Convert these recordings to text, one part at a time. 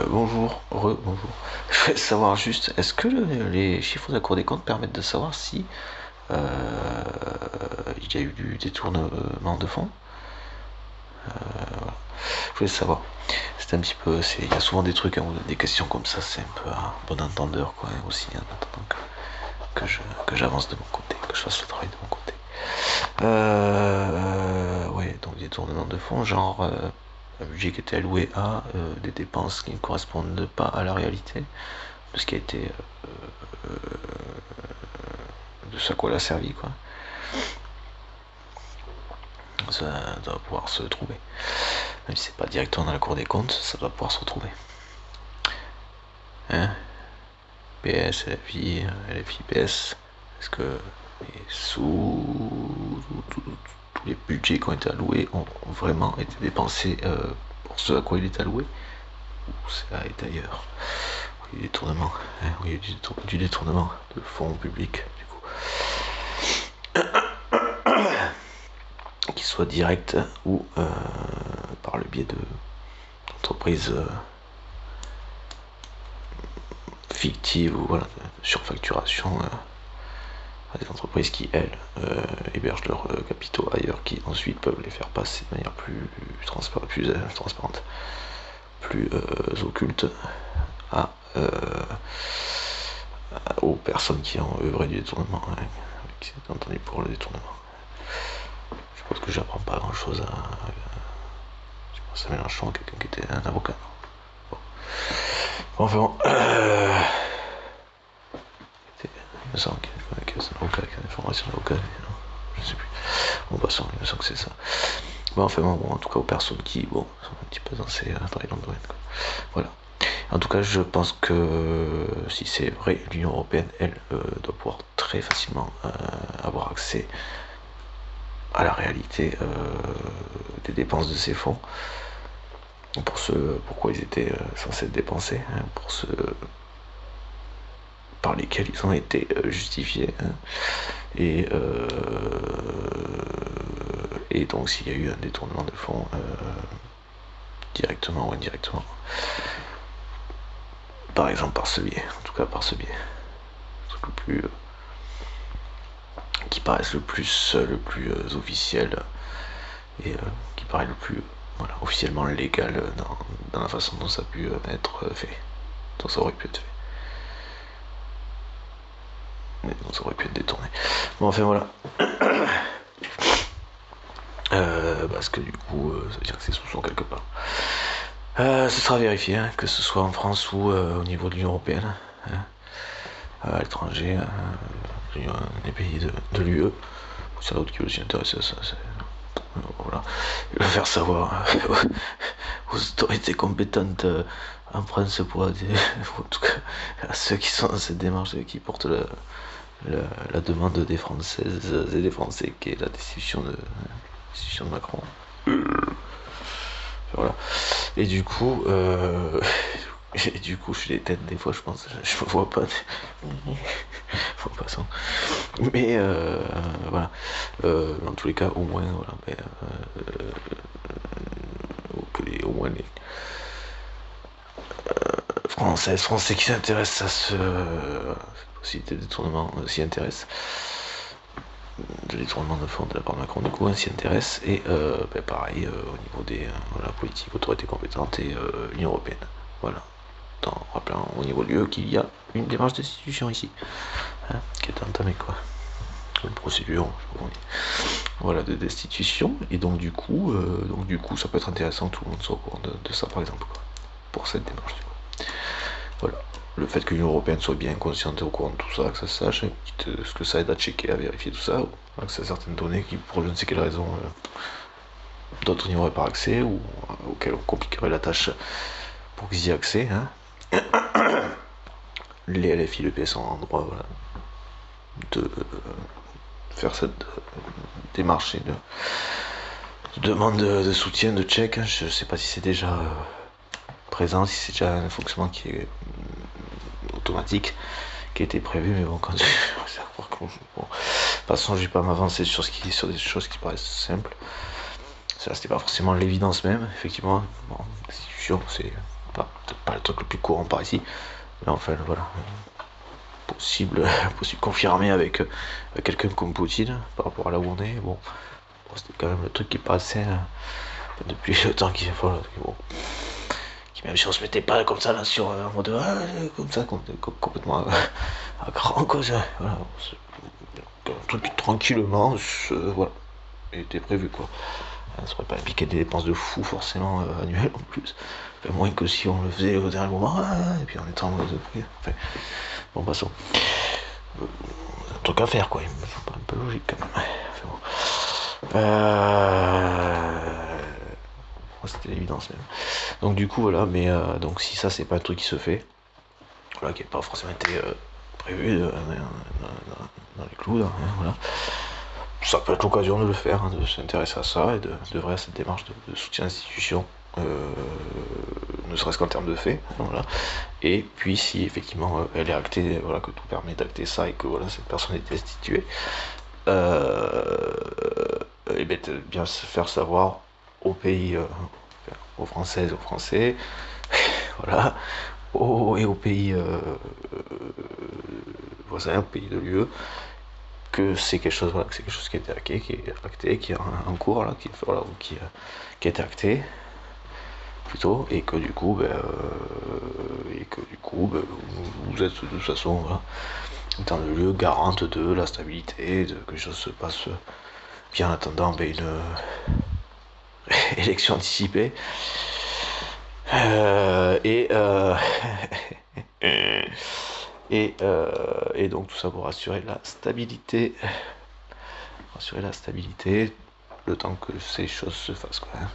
Bonjour, bonjour. Je voulais savoir juste, est-ce que les chiffres de la Cour des comptes permettent de savoir si il y a eu du détournement de fonds? Voilà. Je voulais savoir. C'est un petit peu, il y a souvent des trucs, hein, des questions comme ça, c'est un peu un bon entendeur, quoi, hein, aussi, en attendant que j'avance de mon côté, que je fasse le travail de mon côté. Ouais, donc détournement de fonds, genre un budget qui était alloué à des dépenses qui ne correspondent pas à la réalité de ce qui a été de ce à quoi elle a servi, quoi. Ça doit pouvoir se trouver. Même si c'est pas directement dans la Cour des comptes, ça doit pouvoir se retrouver. Hein? PS, LFI, LFI, PS. Est-ce que les sous, tous les budgets qui ont été alloués ont vraiment été dépensés pour ce à quoi il est alloué? Ou ça a été ailleurs? Oui, détournement. Hein, oui, du détournement de fonds publics, du coup. Qu'il soit direct ou par le biais d'entreprises fictives ou voilà, de surfacturation à des entreprises qui, elles, hébergent leurs capitaux ailleurs, qui ensuite peuvent les faire passer de manière plus transparente, plus occulte aux personnes qui ont œuvré du détournement, hein, qui s'est entendu pour le détournement. Je pense que j'apprends pas grand chose je pense à Mélenchon, quelqu'un qui était un avocat. Bon. Enfin bon. Il me semble qu'il y a un avocat, une formation d'avocat, je sais plus. Bon, passons, il me semble que c'est ça. Bon, enfin bon, en tout cas aux personnes qui, bon, sont un petit peu dans le domaine, quoi. Voilà. En tout cas, je pense que si c'est vrai, l'Union Européenne, elle, doit pouvoir très facilement avoir accès à la réalité des dépenses de ces fonds, pour pourquoi ils étaient censés être dépensés, hein, pour ceux par lesquels ils ont été justifiés, hein, et donc s'il y a eu un détournement de fonds directement ou indirectement, par exemple par ce biais, en tout cas par ce biais, le truc le plus qui paraisse le plus officiel et qui paraît le plus voilà, officiellement légal dans la façon dont ça a pu être fait, dont ça aurait pu être fait, mais dont ça aurait pu être détourné. Bon, enfin voilà. Parce que du coup, ça veut dire que ces sous sont quelque part. Ce sera vérifié, hein, que ce soit en France ou au niveau de l'Union Européenne, hein, à l'étranger, les pays de l'UE. C'est l'autre qui veut s'y intéresser à ça. Voilà. Il va faire savoir aux autorités compétentes en France pour en tout cas à ceux qui sont dans cette démarche et qui portent la demande des Françaises et des Français, qui est la destitution de Macron. Voilà. Et du coup, je suis des têtes des fois, je pense, je me vois pas. Faut pas ça. Mais voilà. Dans tous les cas, au moins, voilà. Au moins les Français qui s'intéressent à cette possibilité de détournement s'y intéressent. De détournement de fonds de la part de Macron, du coup, s'y intéresse, et pareil au niveau des politiques, autorités compétentes et l'Union Européenne. Voilà. En rappelant au niveau de l'UE qu'il y a une démarche destitution ici, hein, qui est entamée, quoi. Une procédure, je sais pas comment on dit. Voilà, de destitution, et donc du coup, ça peut être intéressant que tout le monde soit au courant de ça, par exemple, quoi, pour cette démarche, du coup. Voilà. Le fait que l'Union Européenne soit bien consciente et au courant de tout ça, que ça se sache, ce que ça aide à checker, à vérifier tout ça, ou accès à certaines données qui, pour je ne sais quelle raison, d'autres n'y auraient pas accès, ou auxquelles on compliquerait la tâche pour qu'ils y aient accès, hein. Les LFI, le PS sont en droit, voilà, de faire cette démarche et de demande de soutien, de check. Je sais pas si c'est déjà présent, si c'est déjà un fonctionnement qui est automatique, qui a été prévu, mais bon, quand bon, de toute façon, je vais pas m'avancer sur des choses qui paraissent simples. Ça, c'était pas forcément l'évidence même, effectivement. Bon, l'institution, c'est Peut-être pas le truc le plus courant par ici, mais enfin voilà, possible confirmer avec quelqu'un comme Poutine par rapport à là où on est. Bon, c'était quand même le truc qui passait depuis le temps qu'il bon, même si on se mettait pas comme ça là sur en mode comme ça complètement à grand cause, voilà, un truc tranquillement, voilà, il était prévu quoi. Ça serait pas impliqué des dépenses de fou forcément annuelles en plus. Enfin, moins que si on le faisait au dernier moment, et puis on était en mode enfin, bon passons. Un truc à faire quoi, il me semble un peu logique quand même. Enfin, bon. C'était l'évidence même. Donc du coup voilà, mais donc si ça c'est pas un truc qui se fait, voilà, qui n'a pas forcément été prévu dans les clous, hein, voilà. Ça peut être l'occasion de le faire, hein, de s'intéresser à ça et de vrai à cette démarche de soutien à l'institution, ne serait-ce qu'en termes de fait, voilà. Et puis si effectivement elle est actée, voilà, que tout permet d'acter ça et que voilà cette personne est destituée, et bien se faire savoir au pays, aux Françaises, aux Français, voilà, et aux pays voisins, aux pays de l'UE, que c'est quelque chose, voilà, que c'est quelque chose qui a été acté, qui est en cours, là, qui a été acté plutôt, et que du coup, vous êtes de toute façon, voilà, dans le lieu garante de la stabilité, de que les choses se passent bien en attendant une élection anticipée. Et donc tout ça pour assurer la stabilité, le temps que ces choses se fassent quoi, hein.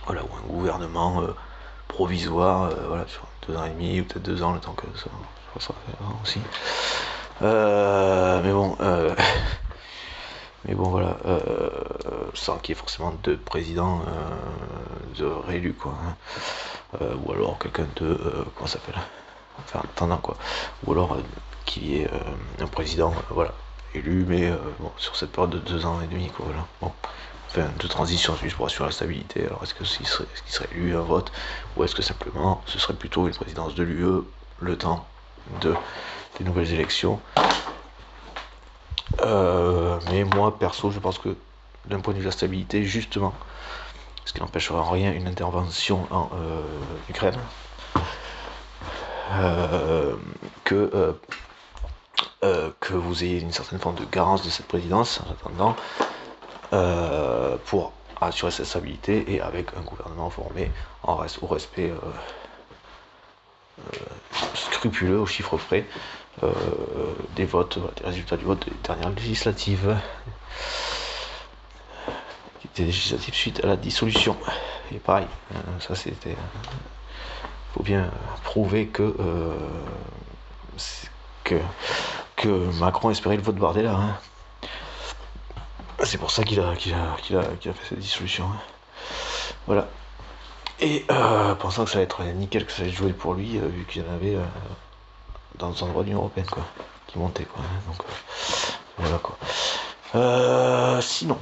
Voilà, ou un gouvernement provisoire, voilà, sur 2 ans et demi ou peut-être 2 ans, le temps que ça va aussi. Mais bon voilà, sans qu'il y ait forcément 2 présidents de réélus quoi, hein. Ou alors quelqu'un de comment ça s'appelle, enfin attendant quoi, ou alors qu'il y ait un président voilà élu, mais bon, sur cette période de 2 ans et demi quoi, voilà. Bon, enfin de transition juste pour assurer la stabilité. Alors est-ce qu'il serait élu un vote, ou est-ce que simplement ce serait plutôt une présidence de l'UE le temps des nouvelles élections. Mais moi perso je pense que d'un point de vue de la stabilité, justement, ce qui n'empêchera en rien une intervention en Ukraine, que vous ayez une certaine forme de garance de cette présidence en attendant, pour assurer cette stabilité, et avec un gouvernement formé au respect scrupuleux, au chiffre près, des votes, des résultats du vote des dernières législatives, qui étaient législatives suite à la dissolution. Et pareil, ça c'était, faut bien prouver que Macron espérait le vote Bardella, hein. C'est pour ça qu'il a fait cette dissolution, hein. Voilà. Et pensant que ça allait être nickel, que ça allait jouer pour lui, vu qu'il y en avait dans les endroits de l'Union Européenne quoi, qui montaient quoi, hein. Donc voilà quoi. Sinon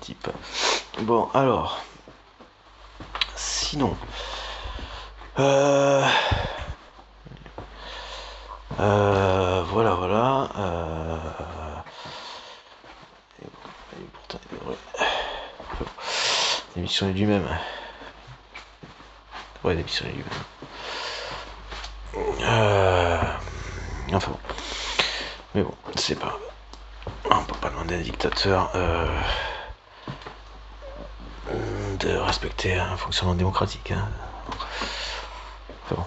type. Bon alors sinon voilà. Et pourtant, il devrait. L'émission est lui-même. Ouais, l'émission est lui-même. Enfin bon. Mais bon, c'est pas. On peut pas demander à un dictateur de respecter un fonctionnement démocratique, hein. Enfin bon.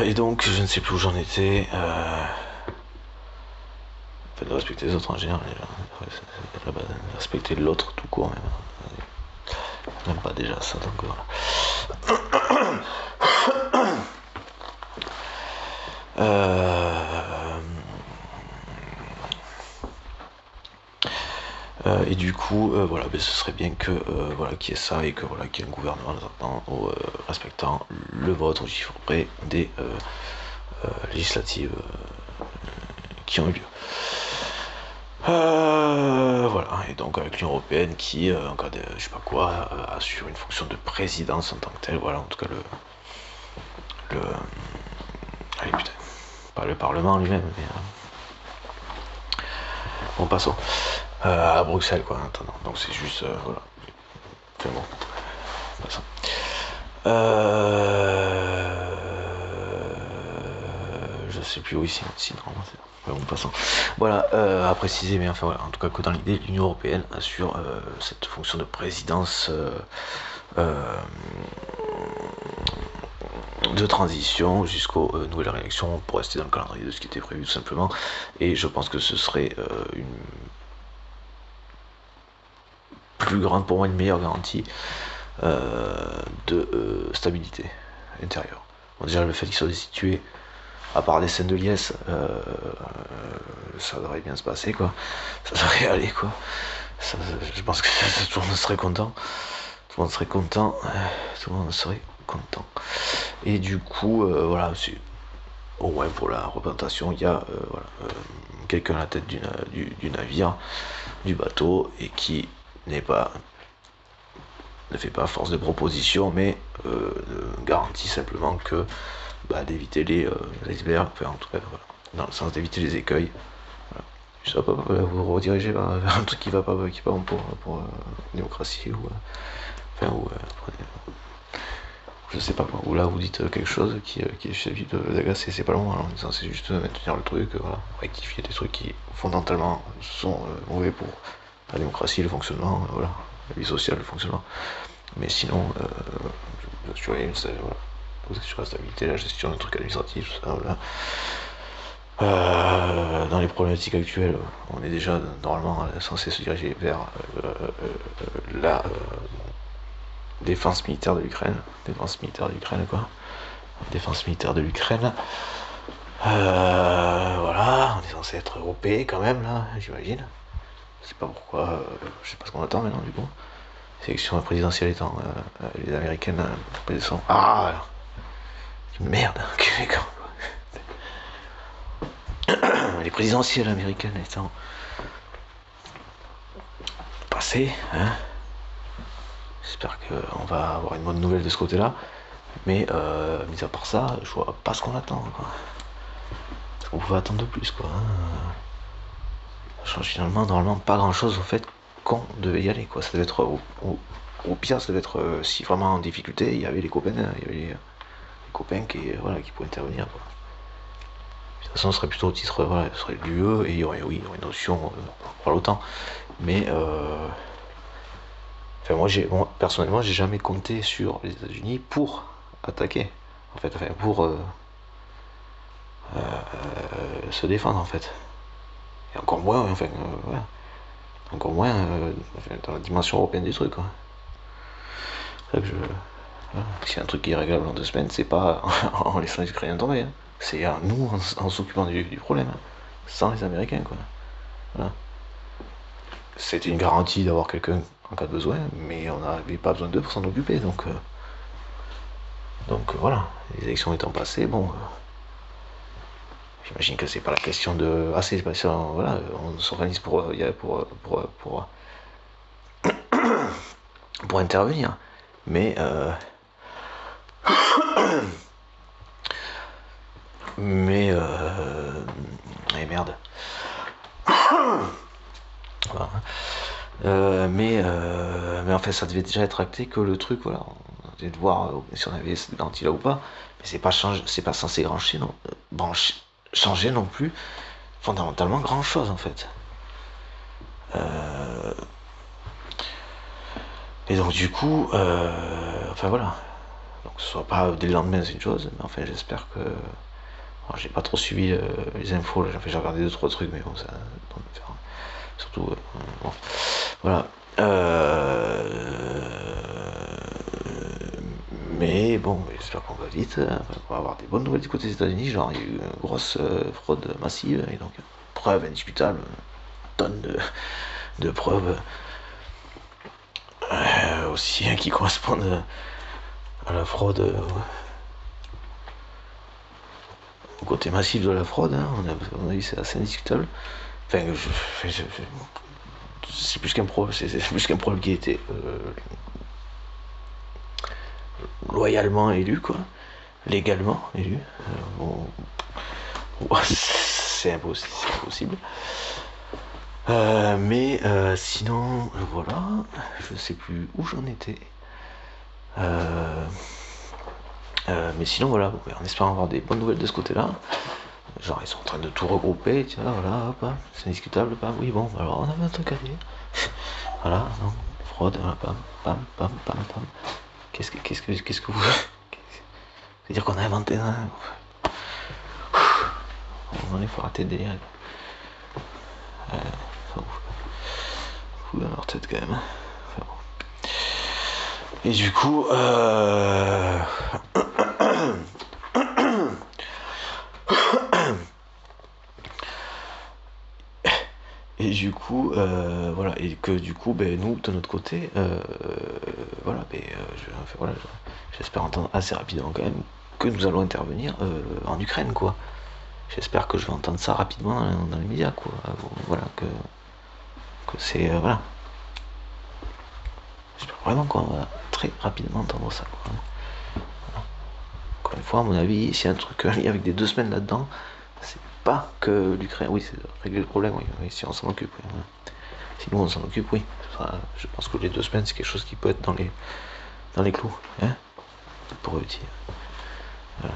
Et donc, je ne sais plus où j'en étais. De respecter les autres en général, de respecter l'autre tout court même pas déjà ça, donc voilà. Et du coup voilà, ce serait bien que voilà, qu'il y ait ça, et que voilà, qu'il y ait un gouvernement respectant le vote au chiffre près des législatives qui ont eu lieu. Voilà, et donc avec l'Union Européenne qui, en cas de je sais pas quoi, assure une fonction de présidence en tant que telle, voilà, en tout cas allez putain, pas le Parlement lui-même, mais bon, passons. À Bruxelles, quoi, en attendant, donc c'est juste, voilà, c'est bon, passons. Je sais plus où ici, non, bon, passons. Voilà, à préciser, mais enfin voilà, en tout cas que dans l'idée, l'Union Européenne assure cette fonction de présidence de transition jusqu'aux nouvelles réélections pour rester dans le calendrier de ce qui était prévu tout simplement. Et je pense que ce serait une plus grande, pour moi, une meilleure garantie de stabilité intérieure. Bon, déjà le fait qu'il soit destitué, à part des scènes de liesse, ça devrait bien se passer, quoi. Ça devrait aller, quoi. Ça, je pense que tout le monde serait content. Tout le monde serait content. Tout le monde serait content. Et du coup, voilà, c'est au moins pour la représentation, il y a voilà, quelqu'un à la tête du navire, du bateau, et qui ne fait pas force de proposition, mais garantit simplement que d'éviter les icebergs, enfin en tout cas voilà, dans le sens d'éviter les écueils. Voilà. Je sais pas, vous rediriger vers un truc qui va pas bon pour la démocratie ou enfin ou je sais pas quoi, ou là vous dites quelque chose qui est susceptible d'agacer, c'est pas long, alors c'est juste maintenir le truc, voilà, rectifier des trucs qui fondamentalement sont mauvais pour la démocratie, le fonctionnement, voilà, la vie sociale, le fonctionnement. Mais sinon, assurer voilà, la stabilité, la gestion des trucs administratifs, tout ça, voilà. Dans les problématiques actuelles, on est déjà normalement censé se diriger vers la défense militaire de l'Ukraine. Défense militaire de l'Ukraine, quoi. Défense militaire de l'Ukraine. Voilà, on est censé être européen quand même, là, j'imagine. Je sais pas pourquoi, je sais pas ce qu'on attend maintenant, du coup. Sélection présidentielle étant les américaines sont. Ah, merde, Québec. Les présidentielles américaines étant passées, hein. J'espère qu'on va avoir une bonne nouvelle de ce côté-là. Mais mis à part ça, je vois pas ce qu'on attend, quoi. Ce qu'on pouvait attendre de plus, quoi. Hein. Ça change finalement normalement pas grand-chose au fait qu'on devait y aller, quoi. Ça devait être au pire, ça devait être si vraiment en difficulté, il y avait les copains, il y avait les copains qui pouvaient intervenir, quoi. De toute façon, ce serait plutôt au titre, voilà, ce serait l'UE et il y aurait une notion pour l'OTAN. Mais enfin, moi personnellement, j'ai jamais compté sur les États-Unis pour attaquer, en fait, enfin pour se défendre, en fait. Et encore moins, enfin, voilà. Encore moins dans la dimension européenne du truc, quoi. C'est ça que voilà. Si un truc qui est réglable en 2 semaines, c'est pas en laissant les Ukrainiens tomber, hein. C'est à nous en s'occupant du problème, hein. Sans les Américains, quoi. Voilà. C'était une garantie d'avoir quelqu'un en cas de besoin, mais on n'avait pas besoin d'eux pour s'en occuper, donc voilà. Les élections étant passées, bon, j'imagine que c'est pas la question de c'est passé, voilà, on s'organise pour intervenir, mais merde. Voilà. Mais en fait, ça devait déjà être acté que le truc, voilà, on devait voir si on avait cette garantie là ou pas, mais c'est pas censé changer non plus fondamentalement grand chose, en fait. Et donc du coup, enfin voilà, donc ce soit pas dès le lendemain, c'est une chose, mais enfin j'espère que, alors, j'ai pas trop suivi les infos, j'ai regardé 2-3 trucs, mais bon, ça surtout bon, voilà. Mais bon, j'espère qu'on va vite, on va avoir des bonnes nouvelles du côté des États-Unis, genre il y a eu une grosse fraude massive, et donc preuves indiscutables, tonnes de preuves aussi qui correspondent à la fraude au côté massif de la fraude, hein, à mon avis c'est assez indiscutable. Enfin, c'est plus qu'un problème, c'est plus qu'un problème qui a été loyalement élu, quoi, légalement élu. Bon, c'est impossible. Mais sinon, voilà, je sais plus où j'en étais. Mais sinon, voilà, en espérant avoir des bonnes nouvelles de ce côté-là. Genre, ils sont en train de tout regrouper, tiens, voilà, hop, hein, c'est indiscutable, pam, oui, bon, alors on avait un truc à dire. Voilà, non, fraude, voilà, pam, pam, pam, pam, pam. Qu'est-ce que vous. C'est-à-dire qu'on a inventé un. Il faut arrêter de délirer. Fou dans leur tête quand même. Enfin, bon. Et du coup, voilà, et que du coup, ben, nous, de notre côté, voilà, ben, voilà, j'espère entendre assez rapidement quand même que nous allons intervenir en Ukraine, quoi. J'espère que je vais entendre ça rapidement dans les médias, quoi. Voilà, que c'est, voilà. J'espère vraiment qu'on va très rapidement entendre ça, quoi. Voilà. Encore une fois, à mon avis, s'il y a un truc lié avec des 2 semaines là-dedans, c'est pas que l'Ukraine, oui, c'est régler le problème, oui, si on s'en occupe, oui, voilà. Si nous on s'en occupe, oui. Enfin, je pense que les 2 semaines, c'est quelque chose qui peut être dans les clous, hein, pour eux, voilà.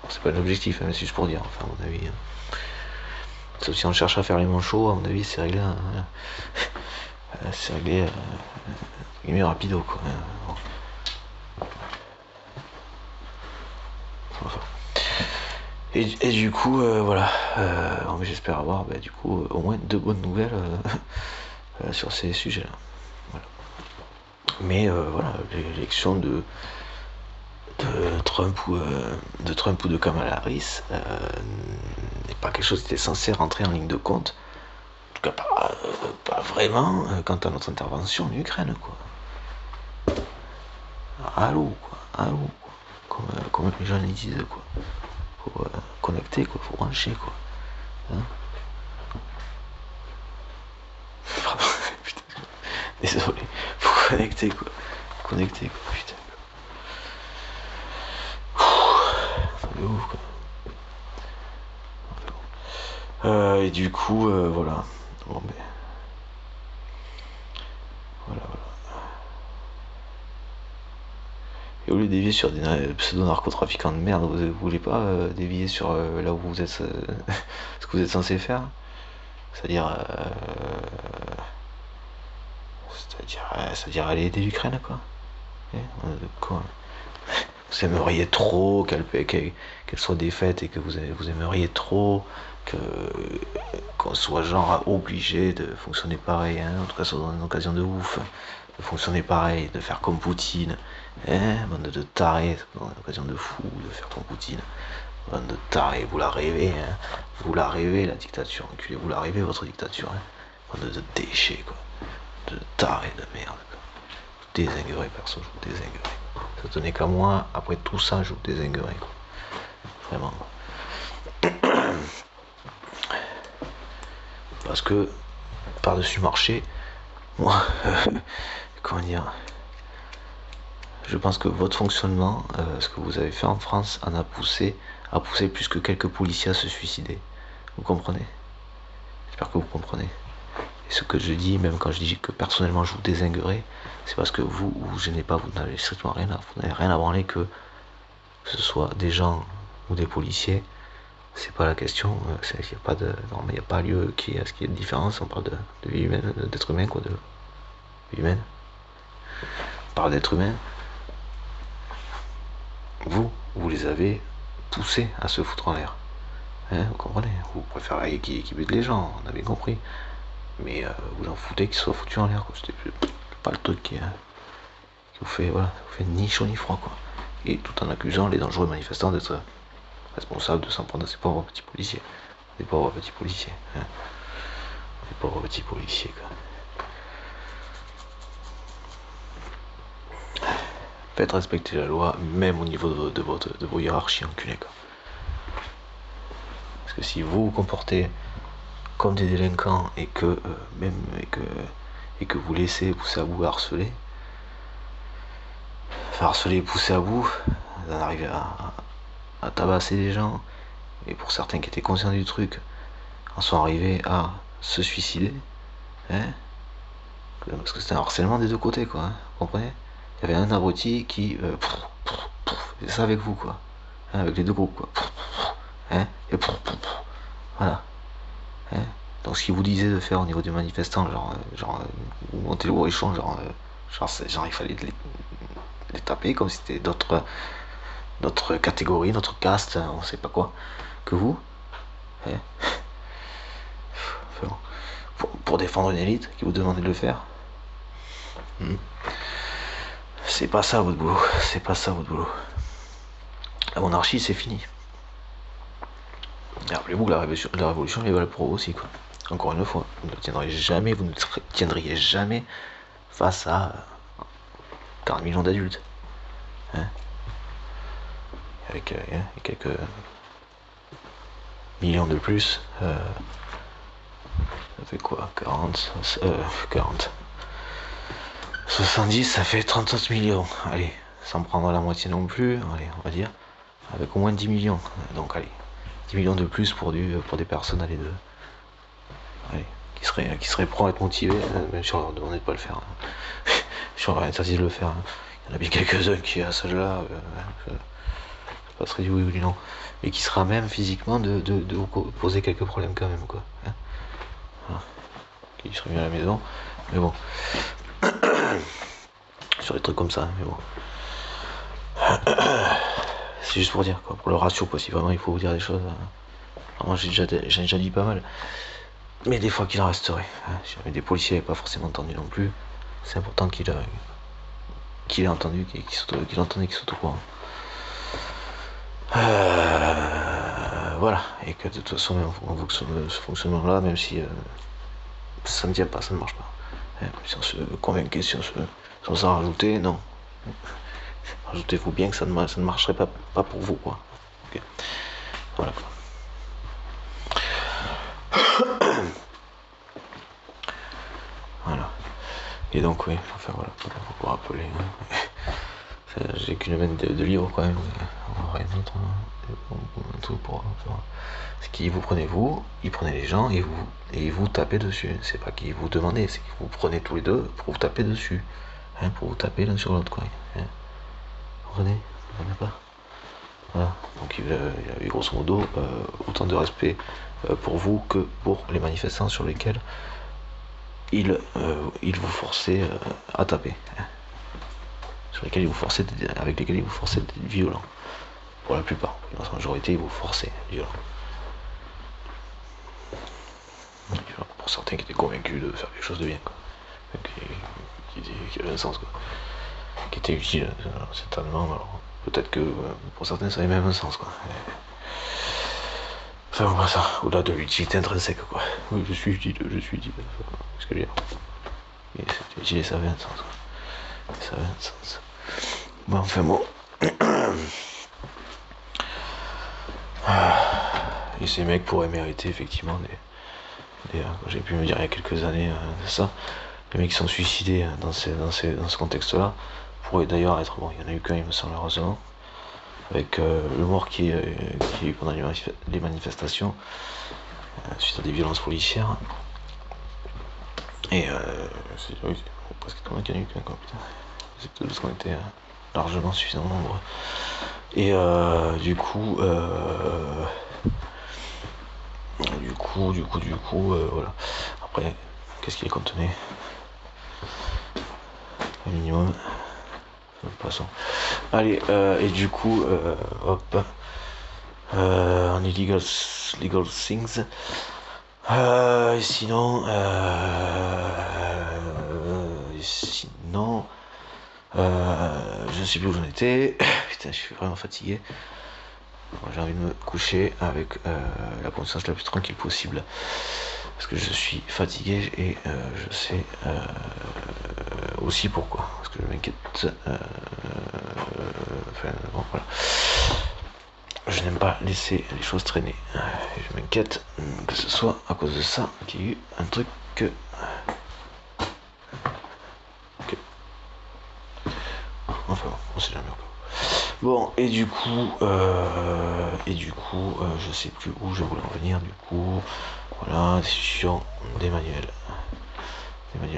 Bon, c'est pas l'objectif, hein, mais c'est juste pour dire, enfin, à mon avis. Sauf si on cherche à faire les manchots, à mon avis, c'est réglé, c'est réglé, rapido, quoi. Bon. Enfin. Et du coup, voilà. J'espère avoir, bah, du coup, au moins 2 bonnes nouvelles sur ces sujets-là. Voilà. Mais voilà, l'élection de Trump ou de Kamala Harris n'est pas quelque chose qui était censé rentrer en ligne de compte. En tout cas, pas vraiment quant à notre intervention en Ukraine, quoi. Allô, quoi. Allô, quoi. Comme les gens disent, quoi. Faut connecter, quoi. Faut brancher, quoi. Hein. Pardon, putain. Désolé. Faut connecter, quoi. Connecter, quoi. Putain. C'est ouf, quoi. Et du coup, voilà. Bon, ben. Voilà. Et au lieu de dévier sur des pseudo-narcotrafiquants de merde, vous voulez pas dévier sur là où vous êtes, ce que vous êtes censé faire, c'est-à-dire, aller aider l'Ukraine, quoi. Quoi. Vous aimeriez trop qu'elle soit défaite et que vous aimeriez trop qu'on soit genre obligé de fonctionner pareil, hein, en tout cas ça donne une occasion de ouf, de fonctionner pareil, de faire comme Poutine, hein, bande de tarés, ça donne une occasion de fou de faire comme Poutine, bande de tarés, vous la rêvez, hein, vous la rêvez la dictature, enculé, vous la rêvez votre dictature, hein, bande de déchets, quoi, de tarés de merde, quoi. Je vous désinguerai, perso, je vous désinguerai. Ça tenait qu'à moi, après tout ça, je vous désinguerai, quoi. Vraiment. Parce que, par-dessus marché, moi, comment dire, je pense que votre fonctionnement, ce que vous avez fait en France, a poussé plus que quelques policiers à se suicider. Vous comprenez? J'espère que vous comprenez. Et ce que je dis, même quand je dis que personnellement je vous désinguerai, c'est parce que vous gênez pas, vous n'avez strictement rien à branler que ce soit des gens ou des policiers. C'est pas la question, il n'y a pas lieu qu'il y ait de différence, on parle de vie humaine, d'être humain, quoi, de vie humaine. On parle d'être humain. Vous les avez poussés à se foutre en l'air. Hein, vous comprenez? Vous préférez qu'ils butent les gens, on a bien compris. Mais vous en foutez qu'ils soient foutus en l'air, quoi. C'était pas le truc qui vous fait, voilà, vous fait ni chaud ni froid, quoi. Et tout en accusant les dangereux manifestants d'être responsables de s'en prendre à ces pauvres petits policiers. Des pauvres petits policiers. Hein. Des pauvres petits policiers, quoi. Faites respecter la loi, même au niveau de vos hiérarchies enculées, quoi. que si vous vous comportez comme des délinquants et que vous laissez pousser à bout et harceler, et pousser à bout, vous en arrivez à tabasser des gens, et pour certains qui étaient conscients du truc, en sont arrivés à se suicider, hein, parce que c'était un harcèlement des deux côtés, quoi, hein, vous comprenez? Il y avait un abruti qui faisait ça avec vous, quoi, hein, avec les deux groupes, quoi, hein, et voilà, hein. Donc ce qu'il vous disait de faire au niveau des manifestants, vous montez le bourrichon, genre il fallait les taper comme si c'était d'autres catégories, notre caste, on sait pas quoi, que vous, hein. Enfin, pour défendre une élite qui vous demandait de le faire. C'est pas ça votre boulot, c'est pas ça votre boulot. La monarchie, c'est fini. Et rappelez-vous que la révolution, elle est valable pour vous aussi, quoi. Encore une fois, vous ne tiendriez jamais face à 40 millions d'adultes. Hein, avec quelques millions de plus, ça fait quoi, 40, 70, ça fait 37 millions. Allez, sans prendre la moitié non plus, allez, on va dire, avec au moins 10 millions. Donc allez, 10 millions de plus pour des personnes, allez, allez, qui seraient prêts à être motivés, même si on leur demandait de pas le faire. Hein. Si on leur interdit de le faire. Hein. Il y en a bien quelques-uns qui, à ce âge-là, ça passerait du oui ou du non. Mais qui sera même physiquement de vous poser quelques problèmes quand même, quoi. Hein, voilà. Qui serait mieux à la maison. Mais bon. Sur des trucs comme ça, mais bon. C'est juste pour dire, quoi, pour le ratio, quoi, si vraiment il faut vous dire des choses. Alors moi j'ai déjà dit pas mal. Mais des fois qu'il en resterait. Hein. Si jamais des policiers n'avaient pas forcément entendu non plus, c'est important qu'il ait entendu, qu'il entende, qu'il soit au courant. Voilà, et que de toute façon, on fonctionne ce fonctionnement-là, même si ça ne tient pas, ça ne marche pas. Hein, si on se convainquait, si on s'en rajoutait, non. Rajoutez-vous bien que ça ne marcherait pas pour vous, quoi. Okay. Voilà, quoi. Voilà. Et donc, oui, enfin voilà, pour vous rappeler. Hein. J'ai qu'une main de livres, quand même. Rien d'autre. Tout pour c'est qu'ils vous prenez vous, ils prenaient les gens et vous tapez dessus. C'est pas qu'ils vous demandez, c'est que vous prenez tous les deux pour vous taper dessus. Hein, pour vous taper l'un sur l'autre, quoi. Hein. Vous comprenez pas. Voilà. Donc il avait grosso modo autant de respect pour vous que pour les manifestants sur lesquels il vous forçait à taper. Hein. Avec lesquels il vous forçait d'être violent. Pour la plupart. Dans sa majorité, il vous forçait violent. Pour certains qui étaient convaincus de faire quelque chose de bien, quoi. Qui avait un sens, quoi. Qui était utile, certainement. Alors, peut-être que pour certains, ça avait même un sens, quoi. Enfin, voilà ça. Au-delà de l'utilité intrinsèque, quoi. Oui, je suis utile. Ce que je veux dire. Et c'était utile et ça avait un sens, quoi. Ça avait un sens. Bon, enfin bon. Et ces mecs pourraient mériter effectivement j'ai pu me dire il y a quelques années de ça, les mecs qui sont suicidés dans ce contexte-là pourraient d'ailleurs être, bon, il y en a eu qu'un, il me semble, heureusement, avec le mort qui est eu pendant les manifestations suite à des violences policières. Et c'est presque tout le monde qui en a eu qu'un, quoi, putain. C'est tout parce qu'on était largement suffisamment nombreux. Et du coup, voilà. Après, qu'est-ce qu'il contenait? Un minimum. Passons. Allez, et du coup, hop. En legal things. Et sinon, je sais plus où j'en étais. Putain, je suis vraiment fatigué. J'ai envie de me coucher avec la conscience la plus tranquille possible. Parce que je suis fatigué et je sais aussi pourquoi. Parce que je m'inquiète. Enfin, bon, voilà. je n'aime pas laisser les choses traîner. Et je m'inquiète que ce soit à cause de ça qu'il y ait eu un truc que... Enfin bon, on sait jamais encore. Bon, et du coup, je sais plus où je voulais en venir, du coup, voilà, décision d'Emmanuel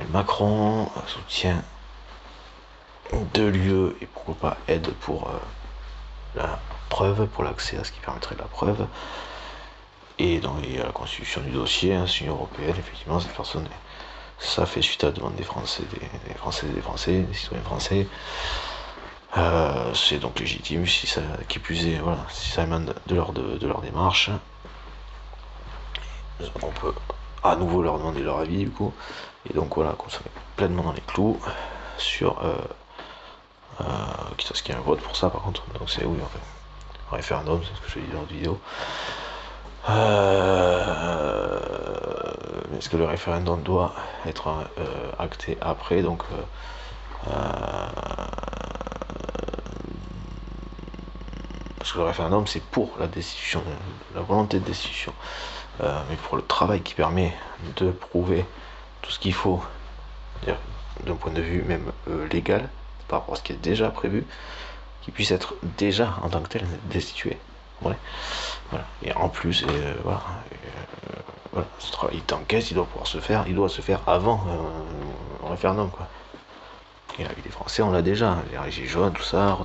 Macron, soutien de l'UE et pourquoi pas aide pour la preuve, pour l'accès à ce qui permettrait de la preuve, et dans la constitution du dossier, hein, c'est une européenne, effectivement, cette personne, ça fait suite à la demande des Français, des citoyens français. C'est donc légitime, si ça, qui plus est, voilà, si ça émane de leur démarche, on peut à nouveau leur demander leur avis du coup, et donc voilà, qu'on soit pleinement dans les clous sur quitte à ce qu'il y ait un vote pour ça par contre, donc c'est oui en fait, un référendum, c'est ce que je dis dans la vidéo. Est-ce que le référendum doit être acté après, donc parce que le référendum c'est pour la destitution, la volonté de destitution, mais pour le travail qui permet de prouver tout ce qu'il faut, d'un point de vue même légal, par rapport à ce qui est déjà prévu, qui puisse être déjà en tant que tel destitué. Ouais. Voilà. Et en plus, voilà, ce travail d'enquête, il doit pouvoir se faire, il doit se faire avant le référendum, quoi. Et la vie des Français, on l'a déjà, les régies jaunes, tout ça,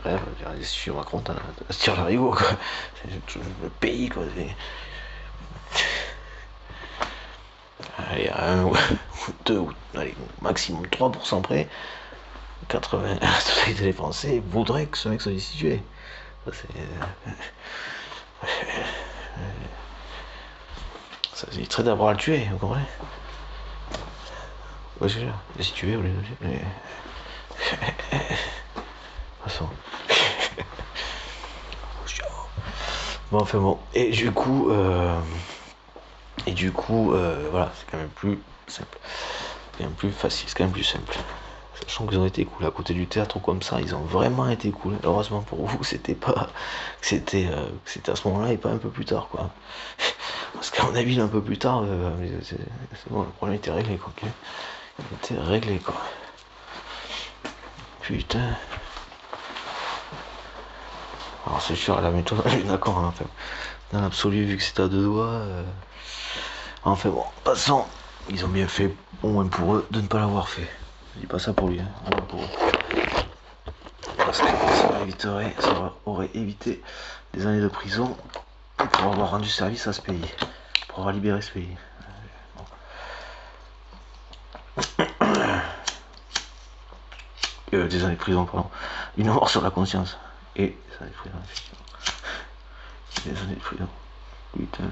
grève, les décisions Macron, ça se tire l'arigot, quoi. C'est le pays, quoi. Allez, à 1 ou 2 ou allez, maximum 3% près, 80 des Français voudraient que ce mec soit destitué. Ça, ça éviterait d'avoir à le tuer, vous comprenez? Ouais, c'est ça, destitué ou les deux, mais... De toute façon... Bon, enfin bon, et du coup, voilà, c'est quand même plus simple, c'est quand même plus facile, c'est quand même plus simple. Sachant qu'ils ont été cool à côté du théâtre ou comme ça, ils ont vraiment été cool. Heureusement pour vous, c'était pas, c'était à ce moment-là et pas un peu plus tard, quoi. Parce qu'à mon avis, un peu plus tard, c'est bon, le problème était réglé, quoi. Il était réglé, quoi. Putain. Alors c'est sûr, la méthode, je suis d'accord, hein, enfin, dans l'absolu, vu que c'est à deux doigts, enfin bon, passons, ils ont bien fait, au moins pour eux, de ne pas l'avoir fait. Je dis pas ça pour lui, hein, au moins pour eux. Parce que ça aurait évité des années de prison pour avoir rendu service à ce pays, pour avoir libéré ce pays. Des années de prison, pardon. Une mort sur la conscience. Et des années de prison, effectivement. Des années de prison. Putain.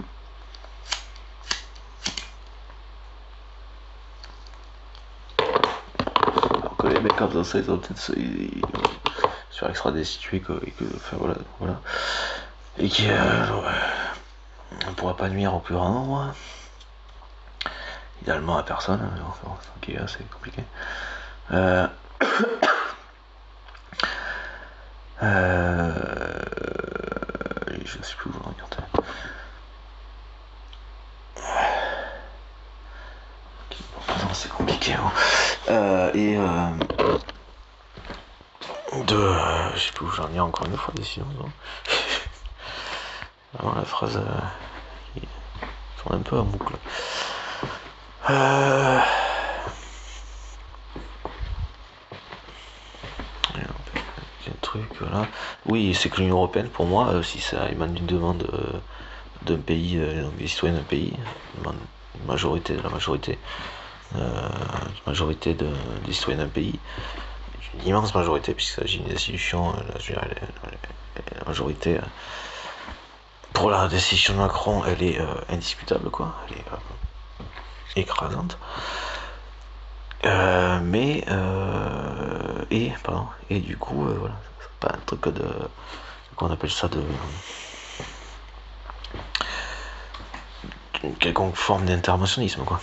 Alors que les mecs comme ça, ils ont peut-être se faire extra destituer, enfin voilà. Et qui on pourra pas nuire au plus grand nombre. Idéalement à personne, mais enfin, ok, c'est compliqué. Je sais plus où je regarde. Non, c'est compliqué. Hein. Je sais plus où j'en ai encore une fois décision. Vraiment la phrase qui tourne un peu en boucle. Là. Oui, c'est que l'Union Européenne, pour moi, si ça émane d'une demande d'un pays, des citoyens d'un pays, une majorité de la majorité, des citoyens d'un pays, une immense majorité, puisqu'il s'agit d'une institution, la majorité, pour la décision de Macron, elle est indiscutable, quoi, elle est écrasante. Et du coup, voilà, c'est pas un truc qu'on appelle ça une quelconque forme d'interventionnisme, quoi.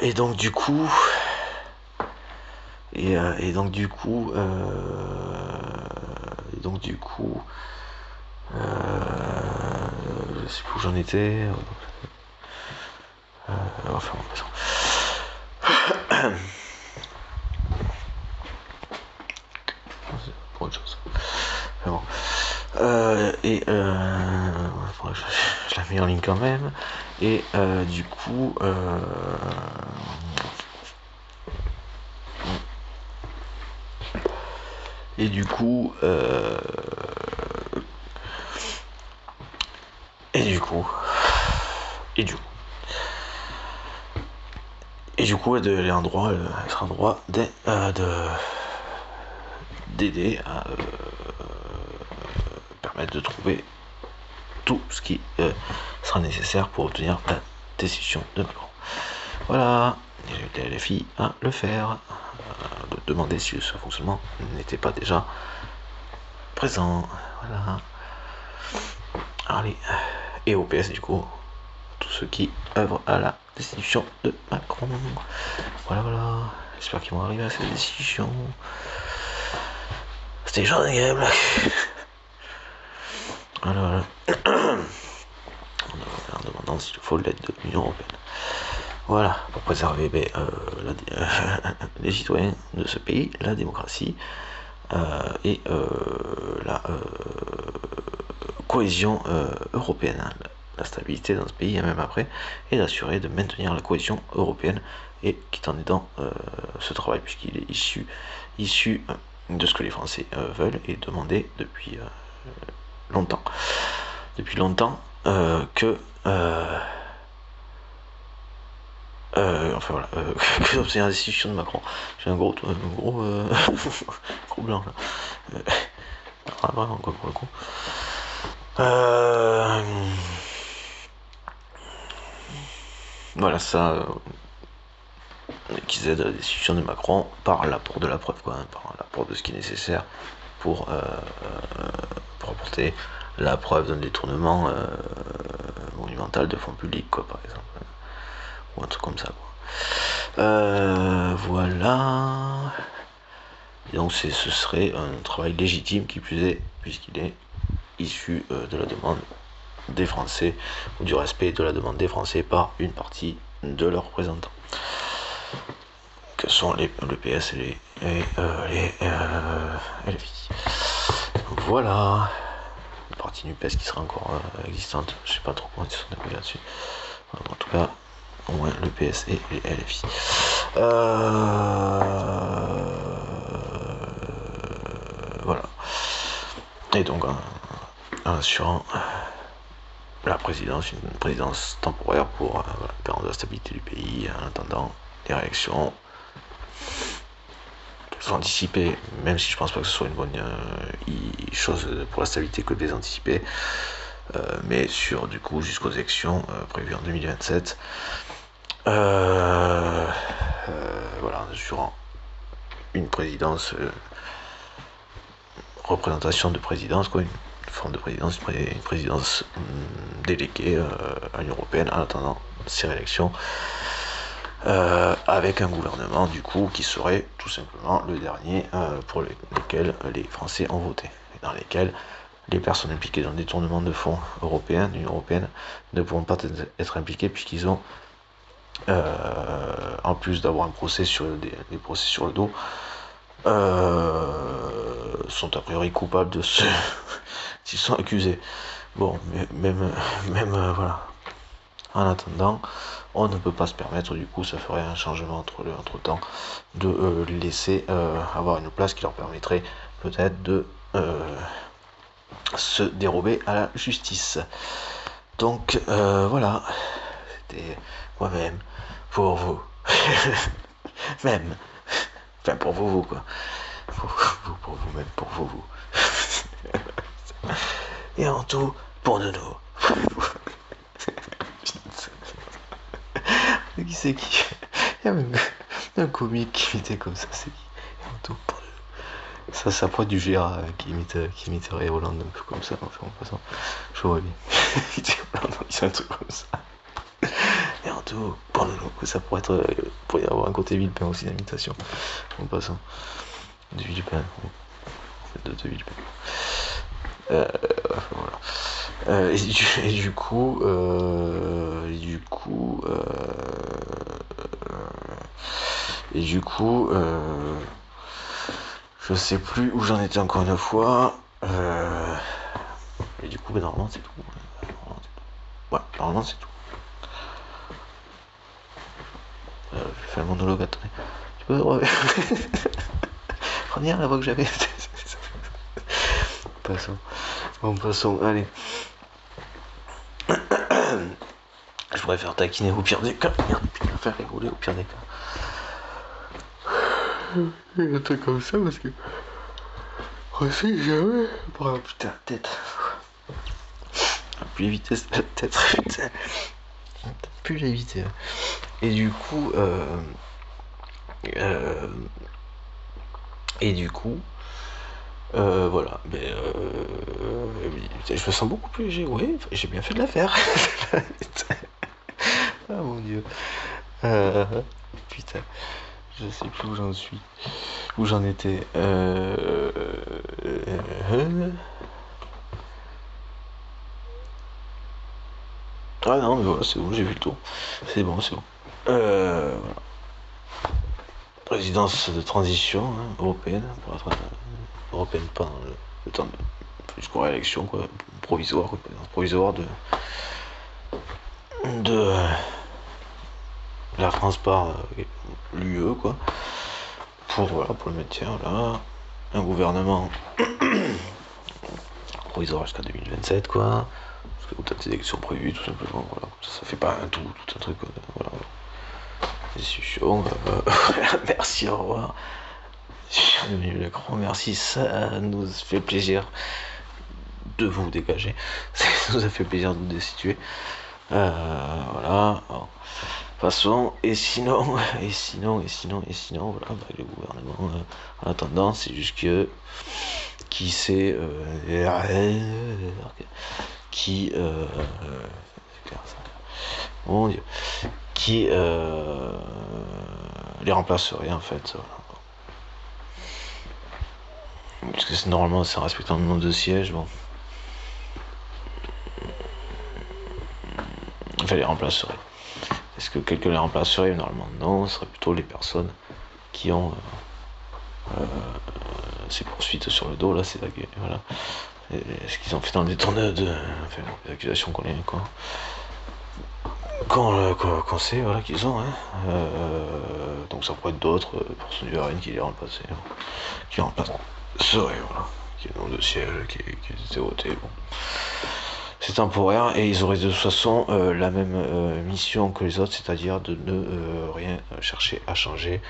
Et donc du coup, donc du coup, je sais plus où j'en étais. Enfin, pour autre chose. Mais bon. Je la mets en ligne quand même. Et du coup, et du coup, elle a un droit, elle sera en droit d'aider à permettre de trouver tout ce qui sera nécessaire pour obtenir la décision de Macron. Voilà, j'ai aidé les filles à le faire, de demander si ce fonctionnement n'était pas déjà présent. Voilà. Allez, et au PS du coup, tous ceux qui œuvrent à la destitution de Macron. Voilà, j'espère qu'ils vont arriver à cette destitution. C'était genre agréable. Voilà. En demandant s'il faut l'aide de l'Union Européenne. Voilà, pour préserver les citoyens de ce pays, la démocratie et la cohésion européenne, la stabilité dans ce pays, même après, et d'assurer de maintenir la cohésion européenne, et qui en est dans ce travail, puisqu'il est issu de ce que les Français veulent et demandaient depuis longtemps. Que d'obtenir la destitution de Macron. J'ai un gros gros blanc là. Vraiment quoi pour le coup. Voilà ça. Qu'ils aident à la destitution de Macron par l'apport de la preuve, quoi, par l'apport de ce qui est nécessaire pour apporter la preuve d'un détournement monumental de fonds publics, quoi, par exemple, ou un truc comme ça, quoi. Voilà. Et donc ce serait un travail légitime, qui plus est, puisqu'il est issu de la demande des Français, ou du respect de la demande des Français par une partie de leurs représentants, que sont le PS et les LFI. Voilà. Une partie du PS qui sera encore existante, je sais pas trop comment ils sont débrouillés là-dessus. En tout cas, au moins le PS et les LFI. Voilà. Et donc, en assurant la présidence, une présidence temporaire pour garantir la stabilité du pays en attendant les réélections, qu'elles soient anticipées, même si je pense pas que ce soit une bonne chose pour la stabilité que de les anticiper, mais sur du coup jusqu'aux élections prévues en 2027. Voilà, en assurant une présidence, représentation de présidence, quoi, une forme de présidence, une présidence déléguée à l'Union Européenne en attendant ces réélections, avec un gouvernement du coup qui serait tout simplement le dernier pour lequel les Français ont voté, et dans lesquels les personnes impliquées dans le détournement de fonds européens, de l'Union Européenne, ne pourront pas être impliquées, puisqu'ils ont, en plus d'avoir un procès des procès sur le dos, sont a priori coupables de ce s'ils sont accusés. Bon, mais même voilà. En attendant, on ne peut pas se permettre, du coup, ça ferait un changement entre temps, de laisser avoir une place qui leur permettrait peut-être de se dérober à la justice. Donc voilà, c'était moi-même pour vous. Même. Enfin, pour vous, quoi. Pour vous-même, pour vous. Et en tout, pour nous. Qui c'est qui? Il y a même un comique qui imitait comme ça, c'est qui? Et en tout, pour nous. Ça pourrait du Gérard qui imiterait Hollande un peu comme ça, enfin, en passant. Je vois bien. Il dit un truc comme ça. Et en tout, pour nous, ça pourrait y avoir un côté Villepin aussi d'imitation, en passant. Du Villepin. de 2000. Voilà. Et du coup, je sais plus où j'en étais encore une fois. Et du coup, normalement c'est tout. Ouais, normalement c'est tout. Je vais faire le monologue, attendez. Tu peux revenir la voix que j'avais. Passons, allez. Je pourrais faire taquiner au pire des cas. Merde, putain, faire rigoler au pire des cas. Un truc comme ça parce que. On sait jamais. Oh putain, tête. Plus l'éviter, peut-être. Putain. Plus l'éviter. Et du coup. Voilà, je me sens beaucoup plus léger, oui, j'ai bien fait de la faire. Ah mon dieu. Putain, je sais plus où j'en suis, où j'en étais. Ah non, mais voilà, c'est bon, j'ai vu le tour. C'est bon. Voilà. Présidence de transition européenne, pour être européenne pendant le temps jusqu'aux élections, quoi, provisoire de la France par l'UE, quoi, pour le maintien, là, un gouvernement provisoire jusqu'à 2027, quoi, parce que t'as des élections prévues, tout simplement, voilà, ça fait pas tout un truc, voilà. Discussion, merci, au revoir. Emmanuel Macron, merci, ça nous fait plaisir de vous dégager. Ça nous a fait plaisir de vous destituer. Voilà. Alors, passons. Et sinon, voilà, le gouvernement, en attendant, c'est juste que qui sait qui c'est clair, ça. Mon dieu, qui les remplacerait en fait. Voilà. Parce que normalement c'est en respectant le nombre de sièges, bon. Enfin, les remplacerait. Est-ce que quelqu'un les remplacerait? Normalement non, ce serait plutôt les personnes qui ont ces poursuites sur le dos, là, c'est la gueule, voilà. Et ce qu'ils ont fait dans le détourneur enfin, les accusations qu'on sait, voilà, qu'ils ont, donc ça pourrait être d'autres personnes du RN qui les remplacent, qui remplacent, voilà, qui est le nombre de sièges qui était voté, bon. C'est temporaire et ils auraient de toute façon la même mission que les autres, c'est-à-dire de ne rien chercher à changer.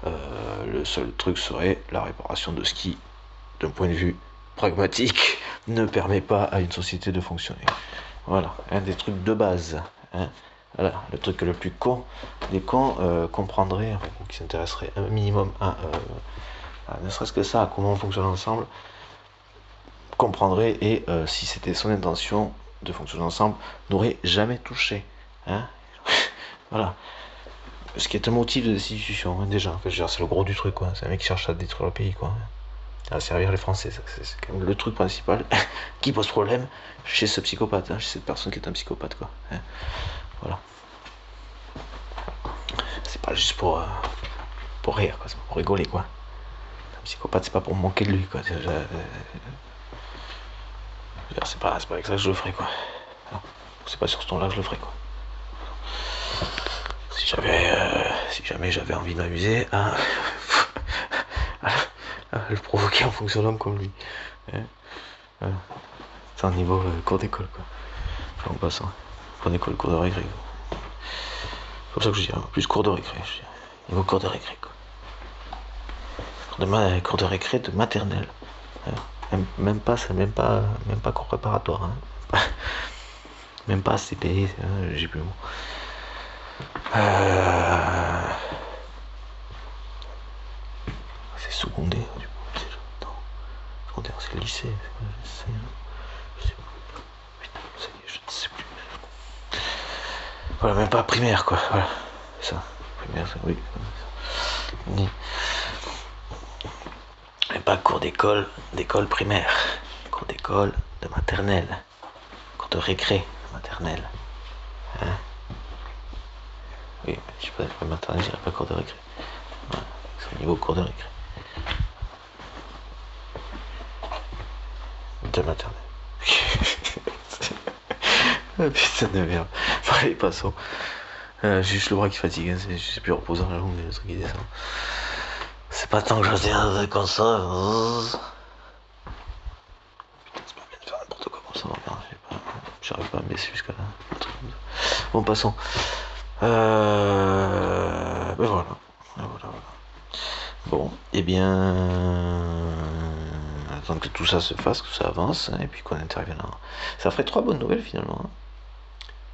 Le seul truc serait la réparation de ce qui, d'un point de vue pragmatique, ne permet pas à une société de fonctionner. Voilà, un des trucs de base. Voilà, le truc le plus con des cons comprendraient, enfin, qui s'intéresserait un minimum à ne serait-ce que ça, à comment on fonctionne ensemble, comprendrait et si c'était son intention de fonctionner ensemble, n'aurait jamais touché. Voilà. Ce qui est un motif de destitution, déjà. En fait, c'est le gros du truc, quoi. C'est un mec qui cherche à détruire le pays, quoi. À servir les Français, c'est quand même le truc principal qui pose problème chez ce psychopathe, chez cette personne qui est un psychopathe, quoi. Voilà. C'est pas juste pour rire, quoi. C'est pas pour rigoler, quoi. Un psychopathe, c'est pas pour me manquer de lui, quoi. C'est pas avec ça que je le ferai, quoi. C'est pas sur ce ton-là que je le ferai, quoi. Si jamais j'avais envie de m'amuser à le provoquer en fonctionnant comme lui. C'est un niveau cours d'école, quoi. Enfin, en passant. Cours d'école, cours de récré. C'est pour ça que je dis, plus cours de récré. Niveau cours de récré, quoi. Cours de récré de maternelle. Même pas cours préparatoire. Même pas CP, j'ai plus le mot. C'est secondaire, du coup. Secondaire, c'est le lycée. Je sais plus. Putain, ça y est, je ne sais plus. Voilà, même pas primaire, quoi. Voilà, c'est ça. Primaire, oui. pas cours d'école primaire. Cours d'école de maternelle. Cours de récré maternelle. Hein? Oui, mais je sais pas, maternelle, je dirais pas cours de récré. Ouais, c'est au niveau cours de récré. De maternelle. Ah, putain de merde. Bon, allez, passons. J'ai juste le bras qui fatigue, hein, c'est plus reposant la longue, le truc qui descend. C'est pas tant que je tiens comme ça. Putain, c'est pas bien de faire n'importe quoi comme ça, regarde, j'arrive pas à me baisser jusqu'à là. Bon, passons. Ben voilà. Voilà. Bon, et bien. Attendre que tout ça se fasse, que ça avance, hein, et puis qu'on intervienne. Ça ferait 3 bonnes nouvelles finalement. Hein.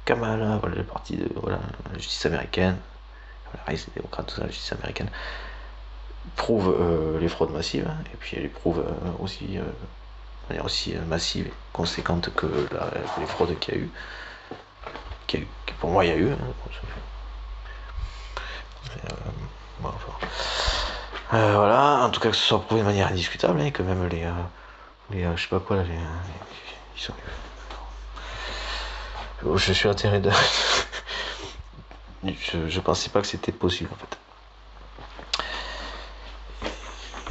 Kamala, voilà, le parti de voilà, la justice américaine, voilà, les démocrates, tout ça, la justice américaine, prouve les fraudes massives, hein, et puis elle les prouve aussi, de manière aussi massive et conséquente que les fraudes qu'il y a eu. Pour moi, il y a eu. Hein, bon, enfin. Voilà, en tout cas que ce soit prouvé de manière indiscutable, hein, et que même les je sais pas quoi là, ils sont. Je suis atterré de. je pensais pas que c'était possible en fait.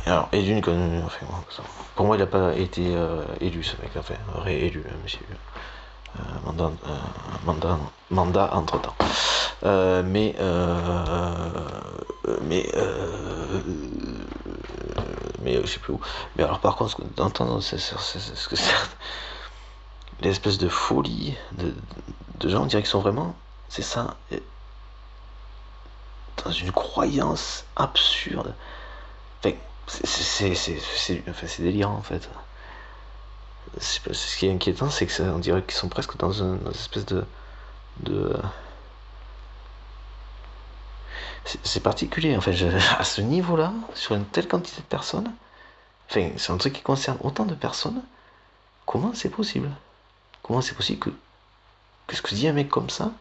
Alors, et d'une conne, enfin, pour moi il a pas été élu ce mec, enfin réélu, monsieur. Mandat entre temps. Mais je sais plus où. Mais alors par contre, d'entendre ce que c'est l'espèce de folie de gens, on dirait qu'ils sont vraiment, c'est ça, dans une croyance absurde. Enfin, c'est délirant en fait. Ce qui est inquiétant, c'est que on dirait qu'ils sont presque dans une espèce de c'est particulier. Enfin, à ce niveau-là, sur une telle quantité de personnes, enfin, c'est un truc qui concerne autant de personnes. Comment c'est possible? Comment c'est possible que ce que dit un mec comme ça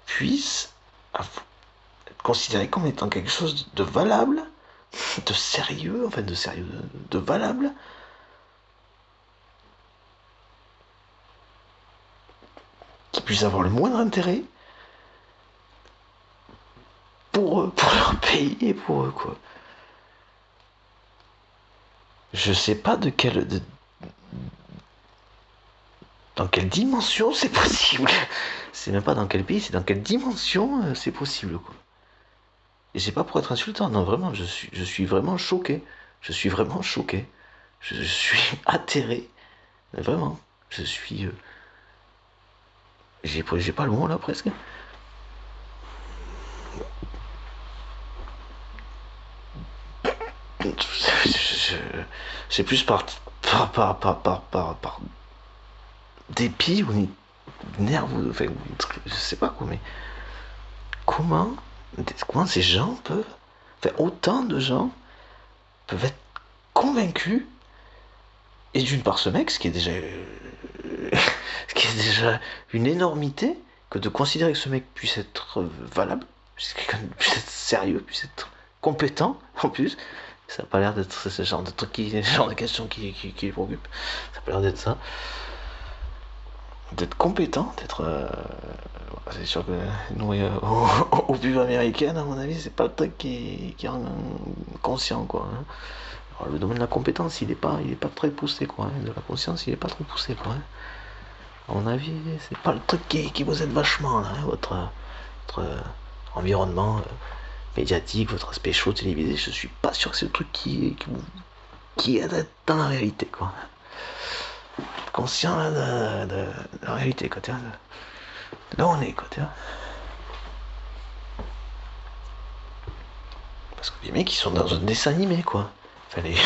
puisse être considéré comme étant quelque chose de valable, de sérieux, enfin de sérieux, de valable, qui puisse avoir le moindre intérêt pour leur pays et pour eux, quoi. Je sais pas dans quelle dimension c'est possible. C'est même pas dans quel pays, c'est dans quelle dimension c'est possible, quoi. Et c'est pas pour être insultant, non, vraiment, je suis vraiment choqué. Je suis vraiment choqué. Je suis atterré. Mais vraiment, je suis. J'ai pas le mot là presque. C'est plus par dépit ou nerveux, enfin, je sais pas quoi, mais comment ces gens peuvent, enfin, autant de gens peuvent être convaincus, et d'une part ce mec, ce qui est déjà une énormité, que de considérer que ce mec puisse être valable, puisse être sérieux, puisse être compétent en plus. Ça n'a pas l'air d'être ce genre de truc, ce genre de questions qui les préoccupe. Ça n'a pas l'air d'être ça. D'être compétent, d'être. C'est sûr que nous, au pub américaine, à mon avis, c'est pas le truc qui rend conscient, quoi. Hein. Alors, le domaine de la compétence, il est pas très poussé, quoi. Hein. De la conscience, il est pas trop poussé, quoi. Hein. À mon avis, c'est pas le truc qui vous aide vachement, là, hein, votre environnement médiatique, votre aspect chaud télévisé. Je suis pas sûr que c'est le truc qui aide dans la réalité, quoi. Conscient là, de la réalité, quoi, de là où on est, quoi, parce que les mecs, ils sont dans un dessin animé, quoi. Enfin, les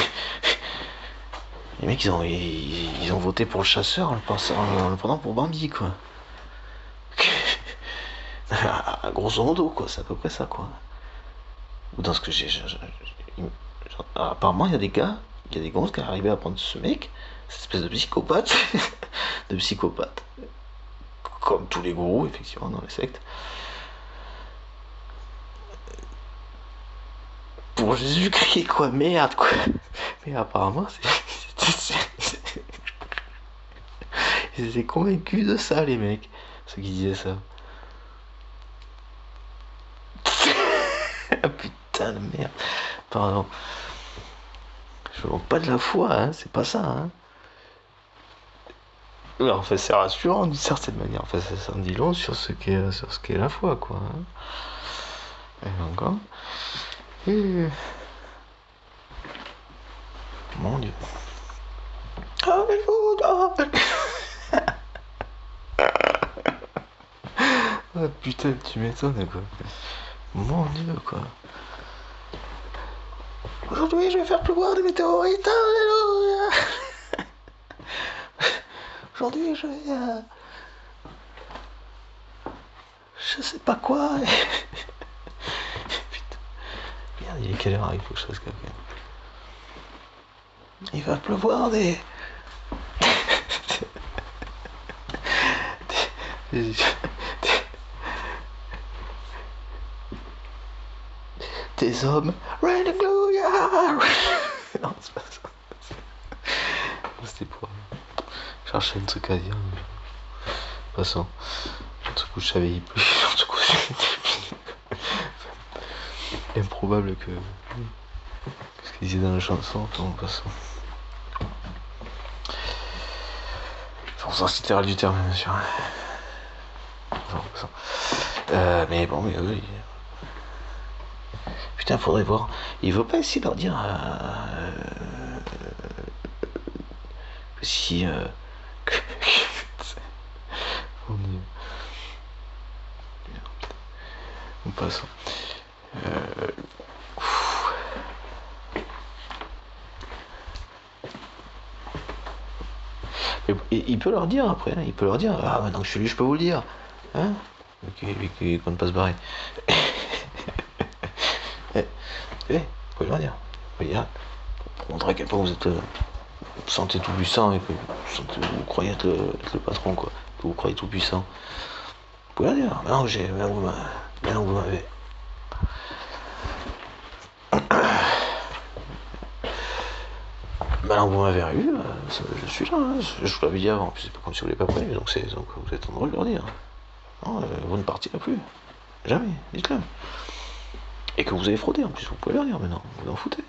mecs, ils ont voté pour le chasseur en le prenant pour Bambi, quoi. Grosso modo, quoi, c'est à peu près ça, quoi. Ou dans ce que apparemment, il y a des gars, il y a des gonzes qui arrivaient à prendre ce mec, cette espèce de psychopathe, comme tous les gourous, effectivement, dans les sectes, pour Jésus-Christ, quoi, merde, quoi. Mais apparemment, ils étaient convaincus de ça, les mecs, ceux qui disaient ça. Ah putain de merde. Pardon. Je manque pas de la foi, hein, c'est pas ça, hein. En fait, c'est rassurant d'une certaine manière. Enfin, ça en dit long sur ce qu'est la foi, quoi. Hein. Et encore. Et... Mon Dieu. Alléluia. Ah putain, tu m'étonnes, quoi. Mon Dieu, quoi. Aujourd'hui, je vais faire pleuvoir des météorites. Alléluia. Aujourd'hui, je vais... je sais pas quoi. Putain. Merde, il est quelle heure? Il faut que je fasse caca. Il va pleuvoir des... des hommes. Alléluia. Non, c'est pas ça. C'était pour chercher un truc à dire. Mais... de toute façon, un truc où je savais plus. Un truc où c'était improbable que ce qu'ils disaient dans la chanson. De toute façon. Au sens littéral du terme, bien sûr. Mais bon, mais eux, putain, faudrait voir. Il veut pas essayer de leur dire que si on passe. Il peut leur dire après, hein, il peut leur dire, ah maintenant que je suis lui, je peux vous le dire. Hein? Lui qui compte pas se barrer. Vous pouvez leur dire. Pour montrer à quel point vous êtes vous sentez tout puissant et que vous croyez être le patron, quoi. Que vous croyez tout puissant. Vous pouvez leur dire. Maintenant que vous m'avez. Maintenant que vous m'avez eu, je suis là, hein. Je vous l'avais dit avant, puis c'est pas comme si vous l'avez pas prévu, donc vous êtes en droit de leur dire. Non, vous ne partirez plus. Jamais, dites-le. Et que vous avez fraudé, en plus, vous pouvez leur dire maintenant, vous en foutez.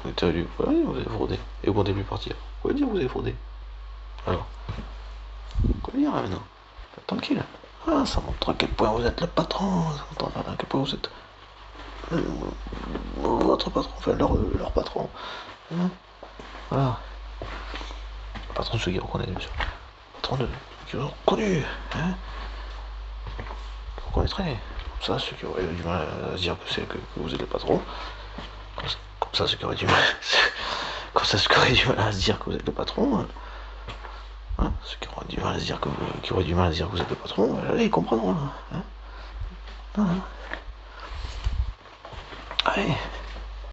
Vous pouvez dire, vous avez fraudé, et vous comptez plus partir. Vous pouvez dire, vous avez fraudé. Alors, vous pouvez dire, maintenant, tranquille. Ah, ça montre à quel point vous êtes le patron, ça montre à quel point vous êtes votre patron, enfin leur patron. Hein, voilà. Le patron de ceux qui reconnaissent, bien sûr. Le patron de ceux qui ont reconnu. Hein, vous reconnaîtrez. Comme ça, ceux qui auraient du mal à se dire que vous êtes le patron. Comme ça, ceux qui auraient du mal. Comme ça, ceux qui auraient du mal à se dire que vous êtes le patron. Hein, ceux qui auraient du mal à se dire que vous êtes le patron, allez, ils comprendront. Hein. Allez.